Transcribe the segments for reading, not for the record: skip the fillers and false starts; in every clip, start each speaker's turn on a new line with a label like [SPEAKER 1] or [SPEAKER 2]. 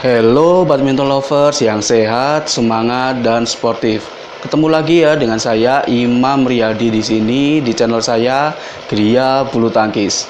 [SPEAKER 1] Hello badminton lovers yang sehat, semangat dan sportif. Ketemu lagi ya dengan saya Imam Riyadi di sini di channel saya Gria Bulu Tangkis.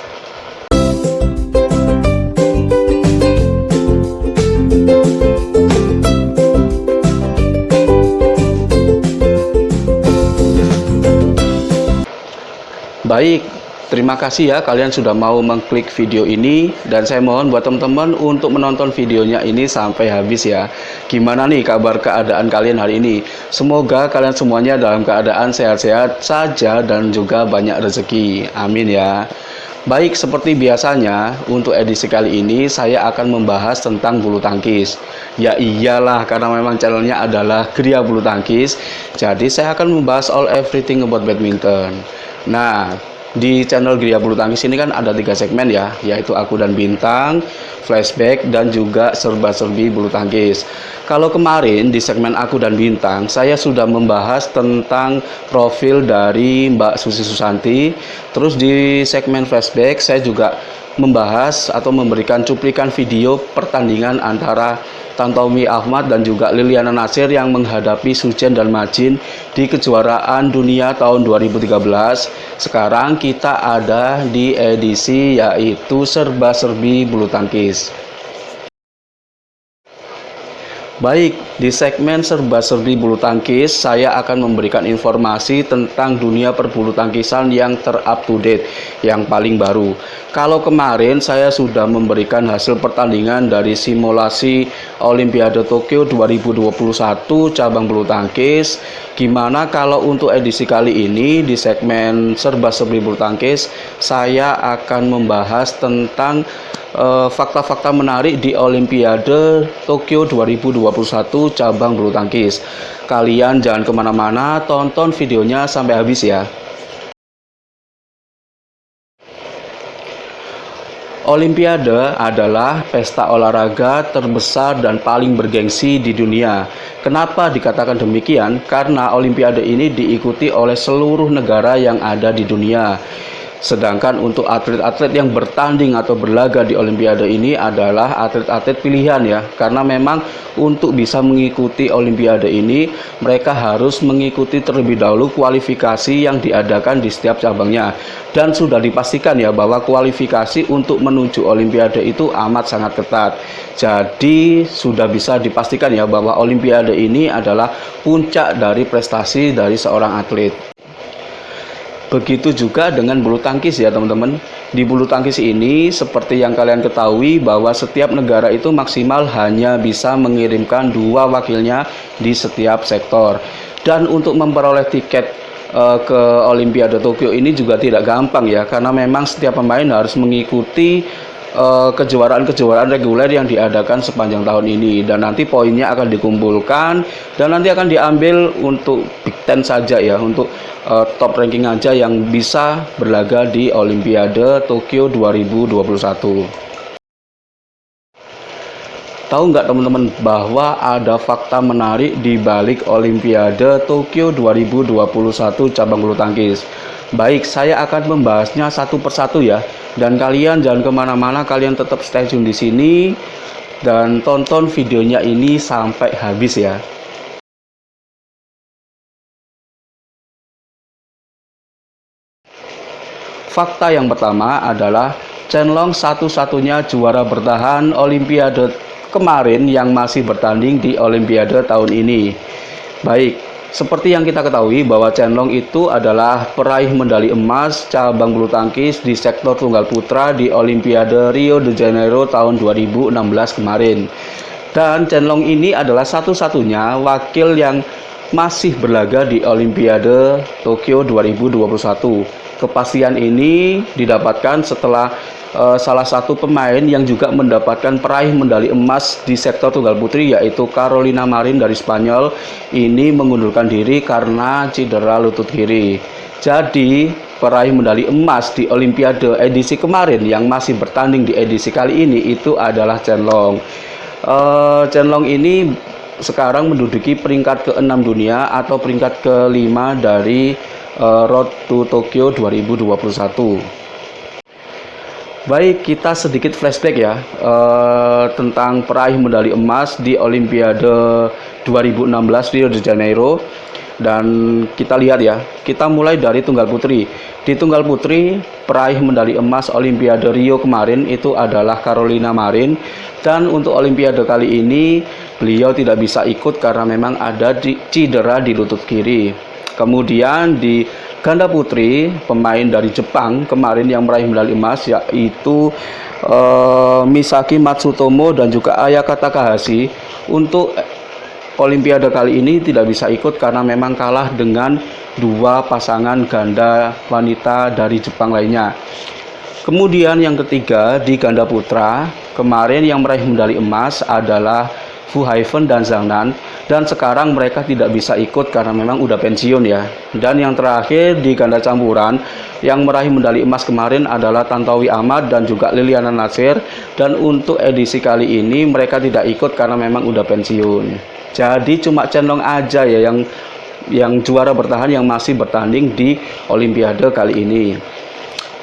[SPEAKER 1] Baik, terima kasih ya kalian sudah mau mengklik video ini, dan saya mohon buat teman-teman untuk menonton videonya ini sampai habis ya. Gimana nih kabar keadaan kalian hari ini? Semoga kalian semuanya dalam keadaan sehat-sehat saja dan juga banyak rezeki. Amin ya. Baik, seperti biasanya untuk edisi kali ini saya akan membahas tentang bulu tangkis. Ya iyalah, karena memang channelnya adalah Gria Bulu Tangkis, jadi saya akan membahas all everything about badminton. Nah, di channel Gria Bulu Tangkis ini kan ada 3 segmen ya, yaitu Aku dan Bintang, Flashback, dan juga Serba-serbi Bulu Tangkis. Kalau kemarin di segmen Aku dan Bintang, saya sudah membahas tentang profil dari Mbak Susi Susanti. Terus di segmen Flashback saya juga membahas atau memberikan cuplikan video pertandingan antara Tantowi Ahmad dan juga Liliana Natsir yang menghadapi Sujen dan Majin di kejuaraan dunia tahun 2013. Sekarang kita ada di edisi yaitu serba-serbi bulu tangkis. Baik, di segmen serba-serbi bulu tangkis saya akan memberikan informasi tentang dunia perbulu tangkisan yang ter-up to date, yang paling baru. Kalau kemarin saya sudah memberikan hasil pertandingan dari simulasi Olimpiade Tokyo 2021 cabang bulu tangkis. Gimana kalau untuk edisi kali ini di segmen serba-serbi bulu tangkis saya akan membahas tentang fakta-fakta menarik di Olimpiade Tokyo 2021 cabang bulu tangkis. Kalian jangan kemana-mana, tonton videonya sampai habis ya. Olimpiade adalah pesta olahraga terbesar dan paling bergengsi di dunia. Kenapa dikatakan demikian? Karena Olimpiade ini diikuti oleh seluruh negara yang ada di dunia. Sedangkan untuk atlet-atlet yang bertanding atau berlaga di Olimpiade ini adalah atlet-atlet pilihan ya. Karena memang untuk bisa mengikuti Olimpiade ini mereka harus mengikuti terlebih dahulu kualifikasi yang diadakan di setiap cabangnya. Dan sudah dipastikan ya bahwa kualifikasi untuk menuju Olimpiade itu amat sangat ketat. Jadi sudah bisa dipastikan ya bahwa Olimpiade ini adalah puncak dari prestasi dari seorang atlet. Begitu juga dengan bulu tangkis ya teman-teman. Di bulu tangkis ini seperti yang kalian ketahui bahwa setiap negara itu maksimal hanya bisa mengirimkan 2 wakilnya di setiap sektor. Dan untuk memperoleh tiket ke Olimpiade Tokyo ini juga tidak gampang ya, karena memang setiap pemain harus mengikuti kejuaraan-kejuaraan reguler yang diadakan sepanjang tahun ini, dan nanti poinnya akan dikumpulkan dan nanti akan diambil untuk Big Ten saja ya, untuk top ranking aja yang bisa berlaga di Olimpiade Tokyo 2021. Tahu nggak teman-teman bahwa ada fakta menarik di balik Olimpiade Tokyo 2021 cabang bulu tangkis? Baik, saya akan membahasnya satu persatu ya. Dan kalian jangan kemana-mana, kalian tetap stay tune di sini dan tonton videonya ini sampai habis ya. Fakta yang pertama adalah Chen Long satu-satunya juara bertahan Olimpiade kemarin yang masih bertanding di Olimpiade tahun ini. Baik, seperti yang kita ketahui bahwa Chen Long itu adalah peraih medali emas cabang bulu tangkis di sektor tunggal putra di Olimpiade Rio de Janeiro tahun 2016 kemarin. Dan Chen Long ini adalah satu-satunya wakil yang masih berlaga di Olimpiade Tokyo 2021. Kepastian ini didapatkan setelah salah satu pemain yang juga mendapatkan peraih medali emas di sektor tunggal putri yaitu Carolina Marin dari Spanyol ini mengundurkan diri karena cedera lutut kiri. Jadi peraih medali emas di Olimpiade edisi kemarin yang masih bertanding di edisi kali ini itu adalah Chen Long. Chen Long ini sekarang menduduki peringkat ke-6 dunia atau peringkat ke-5 dari Road to Tokyo 2021. Baik, kita sedikit flashback ya tentang peraih medali emas di Olimpiade 2016 Rio de Janeiro. Dan kita lihat ya, kita mulai dari tunggal putri. Di tunggal putri, peraih medali emas Olimpiade Rio kemarin itu adalah Carolina Marin. Dan untuk Olimpiade kali ini, beliau tidak bisa ikut karena memang ada cedera di lutut kiri. Kemudian di ganda putri, pemain dari Jepang kemarin yang meraih medali emas yaitu Misaki Matsutomo dan juga Ayaka Takahashi. Untuk Olimpiade kali ini tidak bisa ikut karena memang kalah dengan dua pasangan ganda wanita dari Jepang lainnya. Kemudian yang ketiga di ganda putra, kemarin yang meraih medali emas adalah Fu Haifen dan Zhang Nan, dan sekarang mereka tidak bisa ikut karena memang udah pensiun ya. Dan yang terakhir di ganda campuran, yang meraih medali emas kemarin adalah Tantowi Ahmad dan juga Liliana Natsir, dan untuk edisi kali ini mereka tidak ikut karena memang udah pensiun. Jadi cuma Chen Long aja ya yang juara bertahan yang masih bertanding di Olimpiade kali ini.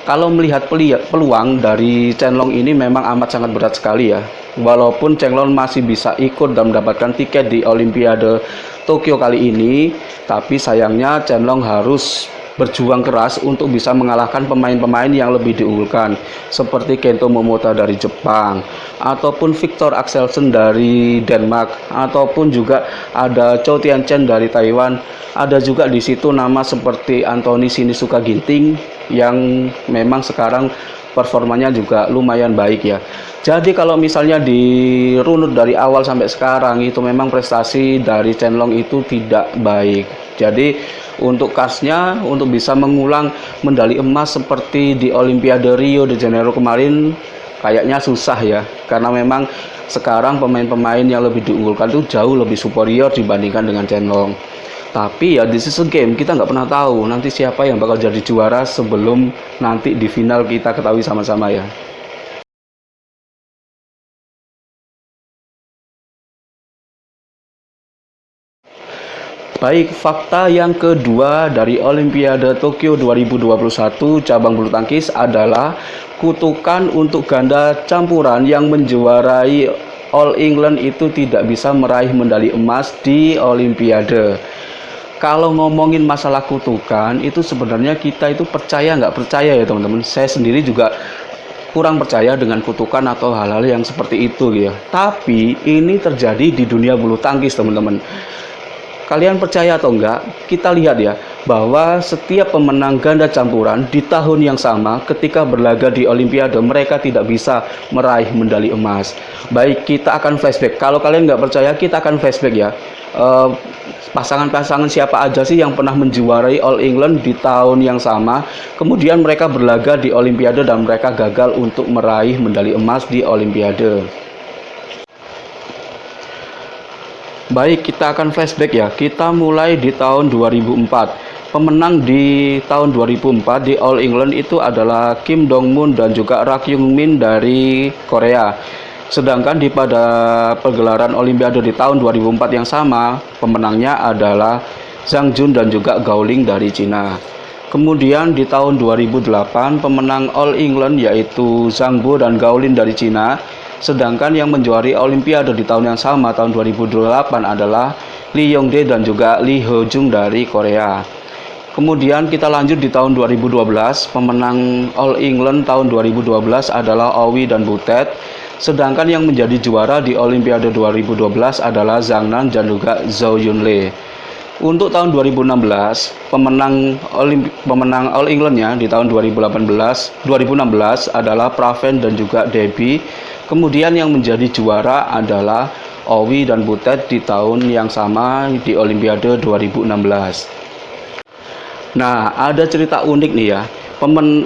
[SPEAKER 1] Kalau melihat peluang dari Chen Long ini memang amat sangat berat sekali ya. Walaupun Chen Long masih bisa ikut dan mendapatkan tiket di Olimpiade Tokyo kali ini, tapi sayangnya Chen Long harus berjuang keras untuk bisa mengalahkan pemain-pemain yang lebih diunggulkan seperti Kento Momota dari Jepang, ataupun Victor Axelsen dari Denmark, ataupun juga ada Chou Tianchen dari Taiwan. Ada juga di situ nama seperti Anthony Sinisuka Ginting yang memang sekarang performanya juga lumayan baik ya. Jadi kalau misalnya dirunut dari awal sampai sekarang itu memang prestasi dari Chen Long itu tidak baik. Jadi untuk karsnya untuk bisa mengulang medali emas seperti di Olimpiade Rio de Janeiro kemarin kayaknya susah ya, karena memang sekarang pemain-pemain yang lebih diunggulkan itu jauh lebih superior dibandingkan dengan Chen Long. Tapi ya this is a game, kita nggak pernah tahu nanti siapa yang bakal jadi juara sebelum nanti di final kita ketahui sama-sama ya. Baik, fakta yang kedua dari Olimpiade Tokyo 2021 cabang bulu tangkis adalah kutukan untuk ganda campuran yang menjuarai All England itu tidak bisa meraih medali emas di Olimpiade. Kalau ngomongin masalah kutukan, itu sebenarnya kita itu percaya nggak percaya ya teman-teman. Saya sendiri juga kurang percaya dengan kutukan atau hal-hal yang seperti itu ya. Tapi ini terjadi di dunia bulu tangkis teman-teman. Kalian percaya atau enggak, kita lihat ya bahwa setiap pemenang ganda campuran di tahun yang sama ketika berlaga di Olimpiade mereka tidak bisa meraih medali emas. Baik, kita akan flashback. Kalau kalian nggak percaya, kita akan flashback ya. Pasangan-pasangan siapa aja sih yang pernah menjuarai All England di tahun yang sama, kemudian mereka berlaga di Olimpiade dan mereka gagal untuk meraih medali emas di Olimpiade. Baik, kita akan flashback ya. Kita mulai di tahun 2004. Pemenang di tahun 2004 di All England itu adalah Kim Dong-moon dan juga Rak Kyung-min dari Korea. Sedangkan pada pergelaran Olimpiade di tahun 2004 yang sama, pemenangnya adalah Zhang Jun dan juga Gao Ling dari Cina. Kemudian di tahun 2008 pemenang All England yaitu Zhang Bo dan Gao Lin dari Cina. Sedangkan yang menjuari Olimpiade di tahun yang sama tahun 2008 adalah Lee Yong-dae dan juga Lee Ho-jung dari Korea. Kemudian kita lanjut di tahun 2012, pemenang All England tahun 2012 adalah Owi dan Butet. Sedangkan yang menjadi juara di Olimpiade 2012 adalah Zhang Nan dan juga Zhou Yunlei. Untuk tahun 2016, pemenang All England-nya di tahun 2016 adalah Praven dan juga Debbie. Kemudian yang menjadi juara adalah Owi dan Butet di tahun yang sama di Olimpiade 2016. Nah, ada cerita unik nih ya.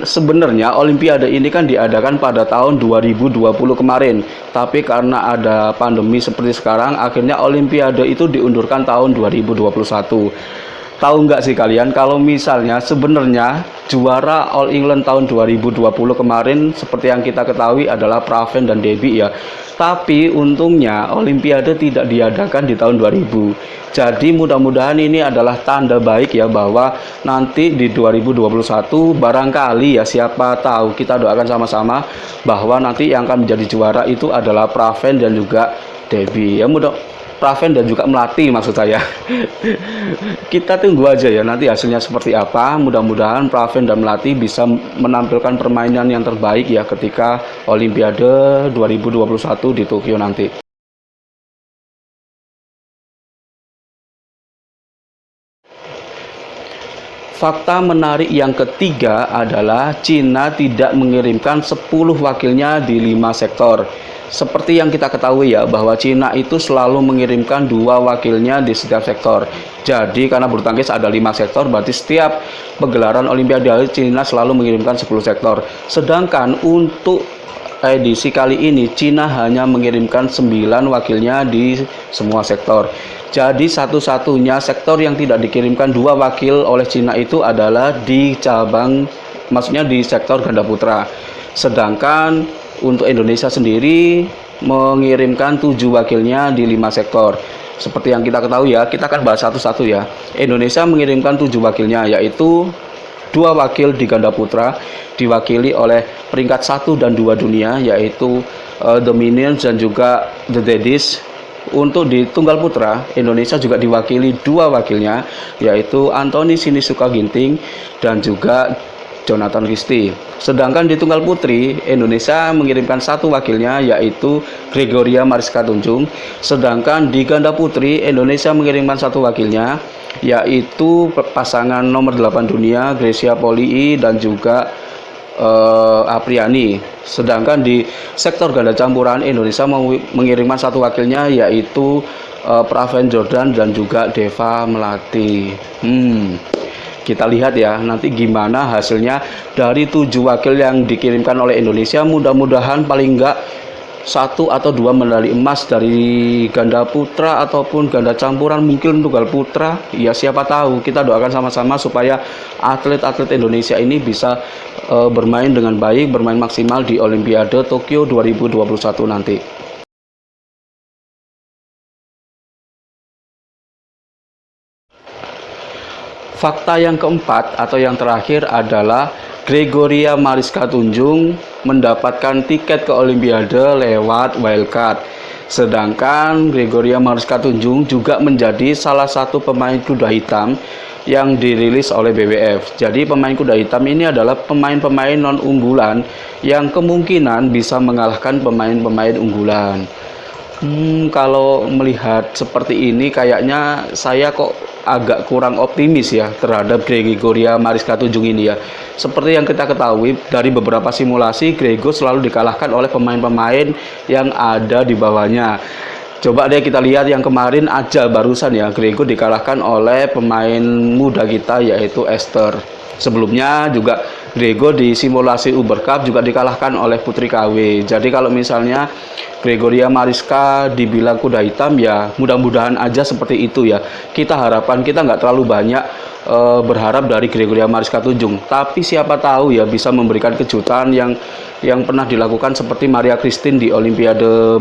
[SPEAKER 1] Sebenarnya Olimpiade ini kan diadakan pada tahun 2020 kemarin. Tapi karena ada pandemi seperti sekarang, akhirnya Olimpiade itu diundurkan tahun 2021. Tahu nggak sih kalian kalau misalnya sebenarnya juara All England tahun 2020 kemarin seperti yang kita ketahui adalah Praven dan Debbie ya. Tapi untungnya Olimpiade tidak diadakan di tahun 2000. Jadi mudah-mudahan ini adalah tanda baik ya bahwa nanti di 2021 barangkali ya, siapa tahu, kita doakan sama-sama bahwa nanti yang akan menjadi juara itu adalah Praven dan juga Debbie. Ya Praven dan juga Melati maksud saya. Kita tunggu aja ya nanti hasilnya seperti apa. Mudah-mudahan Praven dan Melati bisa menampilkan permainan yang terbaik ya ketika Olimpiade 2021 di Tokyo nanti. Fakta menarik yang ketiga adalah Cina tidak mengirimkan 10 wakilnya di 5 sektor. Seperti yang kita ketahui ya, bahwa Cina itu selalu mengirimkan 2 wakilnya di setiap sektor. Jadi karena bulu tangkis ada 5 sektor, berarti setiap pegelaran Olimpiade Cina selalu mengirimkan 10 sektor. Sedangkan untuk edisi kali ini Cina hanya mengirimkan 9 wakilnya di semua sektor. Jadi satu-satunya sektor yang tidak dikirimkan 2 wakil oleh Cina itu adalah di cabang, maksudnya di sektor ganda putra. Sedangkan untuk Indonesia sendiri mengirimkan 7 wakilnya di 5 sektor. Seperti yang kita ketahui ya, kita akan bahas satu-satu ya. Indonesia mengirimkan 7 wakilnya, yaitu 2 wakil di ganda putra diwakili oleh peringkat 1 dan 2 dunia, yaitu The Minions dan juga The Daddies. Untuk di tunggal putra, Indonesia juga diwakili 2 wakilnya, yaitu Anthony Sinisuka Ginting dan juga Jonathan Christie. Sedangkan di tunggal putri, Indonesia mengirimkan 1 wakilnya, yaitu Gregoria Mariska Tunjung. Sedangkan di ganda putri, Indonesia mengirimkan 1 wakilnya, yaitu pasangan nomor 8 dunia Grecia Polii dan juga Apriani. Sedangkan di sektor ganda campuran, Indonesia mengirimkan 1 wakilnya, yaitu Praven Jordan dan juga Deva Melati. Kita lihat ya nanti gimana hasilnya dari 7 wakil yang dikirimkan oleh Indonesia. Mudah-mudahan paling enggak 1 atau 2 medali emas dari ganda putra ataupun ganda campuran, mungkin tunggal putra ya, siapa tahu. Kita doakan sama-sama supaya atlet-atlet Indonesia ini bisa bermain dengan baik, bermain maksimal di Olimpiade Tokyo 2021 nanti. Fakta yang keempat atau yang terakhir adalah Gregoria Mariska Tunjung mendapatkan tiket ke Olimpiade lewat wildcard. Sedangkan Gregoria Mariska Tunjung juga menjadi salah satu pemain kuda hitam yang dirilis oleh BWF. Jadi pemain kuda hitam ini adalah pemain-pemain non-unggulan yang kemungkinan bisa mengalahkan pemain-pemain unggulan. Kalau melihat seperti ini kayaknya saya kok agak kurang optimis ya terhadap Gregoria Mariska Tunjung ini ya. Seperti yang kita ketahui dari beberapa simulasi, Grego selalu dikalahkan oleh pemain-pemain yang ada di bawahnya. Coba deh kita lihat yang kemarin aja barusan ya, Grego dikalahkan oleh pemain muda kita yaitu Esther. Sebelumnya juga Grego di simulasi Uber Cup juga dikalahkan oleh Putri KW. Jadi kalau misalnya Gregoria Mariska dibilang kuda hitam ya mudah-mudahan aja seperti itu ya. Kita harapan kita nggak terlalu banyak berharap dari Gregoria Mariska Tunjung. Tapi siapa tahu ya bisa memberikan kejutan yang pernah dilakukan seperti Maria Christine di Olimpiade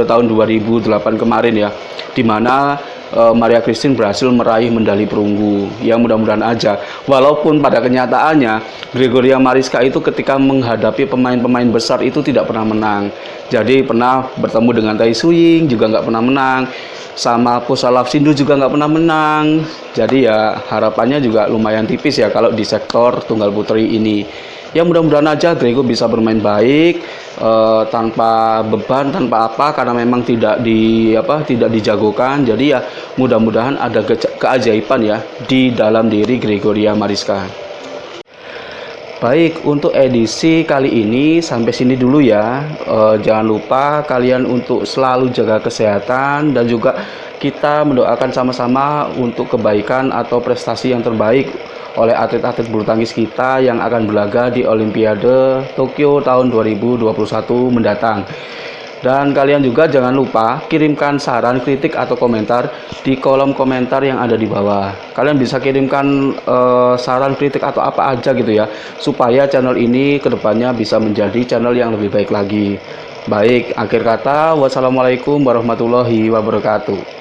[SPEAKER 1] tahun 2008 kemarin ya, dimana Maria Christine berhasil meraih medali perunggu. Ya mudah-mudahan aja, walaupun pada kenyataannya Gregoria Mariska itu ketika menghadapi pemain-pemain besar itu tidak pernah menang. Jadi pernah bertemu dengan Tai Suying juga nggak pernah menang, sama Pusalaf Sindu juga nggak pernah menang. Jadi ya harapannya juga lumayan tipis ya kalau di sektor tunggal putri ini. Ya mudah-mudahan aja Grego bisa bermain baik tanpa beban, tanpa apa, karena memang tidak dijagokan. Jadi ya mudah-mudahan ada keajaiban ya di dalam diri Gregoria Mariska. Baik, untuk edisi kali ini sampai sini dulu ya. Jangan lupa kalian untuk selalu jaga kesehatan dan juga kita mendoakan sama-sama untuk kebaikan atau prestasi yang terbaik oleh atlet-atlet bulu tangkis kita yang akan berlaga di Olimpiade Tokyo tahun 2021 mendatang. Dan kalian juga jangan lupa kirimkan saran, kritik, atau komentar di kolom komentar yang ada di bawah. Kalian bisa kirimkan saran, kritik, atau apa aja gitu ya, supaya channel ini kedepannya bisa menjadi channel yang lebih baik lagi. Baik, akhir kata, wassalamualaikum warahmatullahi wabarakatuh.